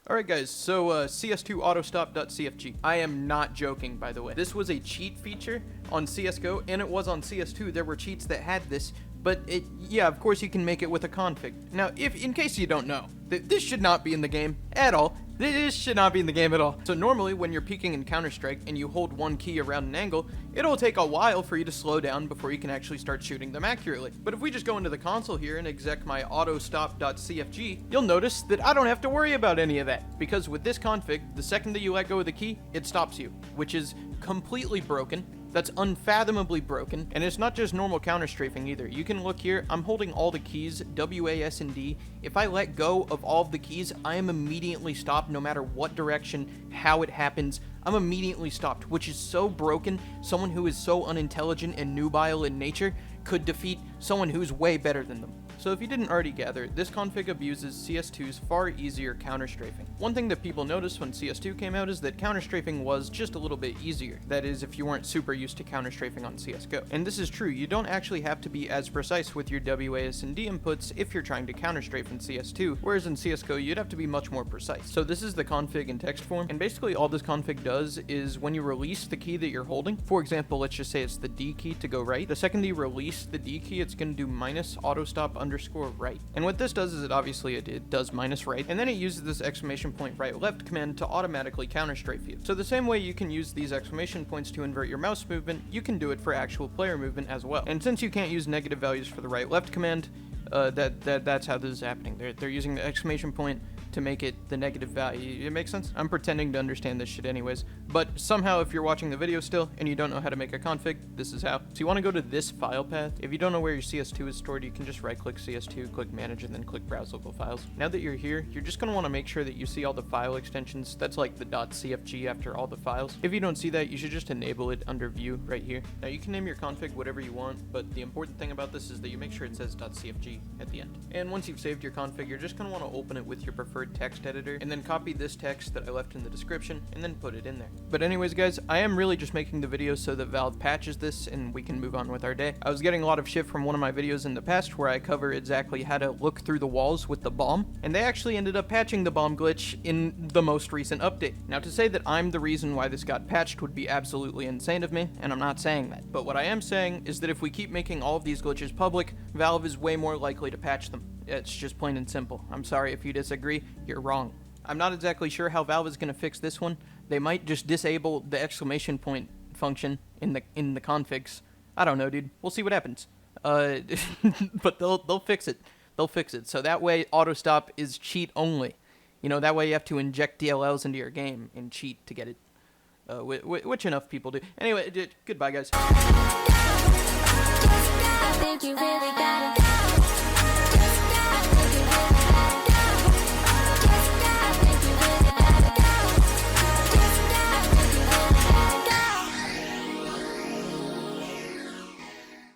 Alright guys, so CS2 Autostop.cfg. I am not joking, by the way. This was a cheat feature on CSGO, and it was on CS2. There were cheats that had this, but yeah, of course you can make it with a config. Now, in case you don't know, this should not be in the game at all. This should not be in the game at all. So normally when you're peeking in Counter-Strike and you hold one key around an angle, it'll take a while for you to slow down before you can actually start shooting them accurately. But if we just go into the console here and exec my autostop.cfg, you'll notice that I don't have to worry about any of that. Because with this config, the second that you let go of the key, it stops you, which is completely broken. That's unfathomably broken, and it's not just normal counter-strafing either. You can look here, I'm holding all the keys, W, A, S, and D. If I let go of all of the keys, I am immediately stopped no matter what direction, how it happens. I'm immediately stopped, which is so broken, someone who is so unintelligent and nubile in nature could defeat someone who's way better than them. So if you didn't already gather, this config abuses CS2's far easier counter-strafing. One thing that people noticed when CS2 came out is that counter-strafing was just a little bit easier. That is, if you weren't super used to counter-strafing on CSGO. And this is true, you don't actually have to be as precise with your WAS and D inputs if you're trying to counter-strafe in CS2, whereas in CSGO you'd have to be much more precise. So this is the config in text form, and basically all this config does is when you release the key that you're holding, for example, let's just say it's the D key to go right, the second you release the D key, it's going to do minus autostop_right. And what this does is it does minus right, and then it uses this exclamation point right left command to automatically counter-strafe you. So the same way you can use these exclamation points to invert your mouse movement, you can do it for actual player movement as well. And since you can't use negative values for the right left command, that's how this is happening. They're using the exclamation point to make it the negative value. It makes sense? I'm pretending to understand this shit anyways, but somehow if you're watching the video still and you don't know how to make a config, this is how. So you want to go to this file path. If you don't know where your CS2 is stored, you can just right click CS2, click manage, and then click browse local files. Now that you're here, you're just going to want to make sure that you see all the file extensions. That's like the .cfg after all the files. If you don't see that, you should just enable it under view right here. Now you can name your config whatever you want, but the important thing about this is that you make sure it says .cfg at the end. And once you've saved your config, you're just going to want to open it with your preferred text editor, and then copy this text that I left in the description, and then put it in there. But anyways guys, I am really just making the video so that Valve patches this and we can move on with our day. I was getting a lot of shit from one of my videos in the past where I cover exactly how to look through the walls with the bomb, and they actually ended up patching the bomb glitch in the most recent update. Now to say that I'm the reason why this got patched would be absolutely insane of me, and I'm not saying that. But what I am saying is that if we keep making all of these glitches public, Valve is way more likely to patch them. It's just plain and simple. I'm sorry if you disagree, you're wrong. I'm not exactly sure how Valve is going to fix this one. They might just disable the exclamation point function in the configs. I don't know, dude. We'll see what happens. But they'll fix it. They'll fix it. So that way Autostop is cheat only. You know, that way you have to inject DLLs into your game and cheat to get it. Which enough people do. Anyway, goodbye guys. I think you really got it.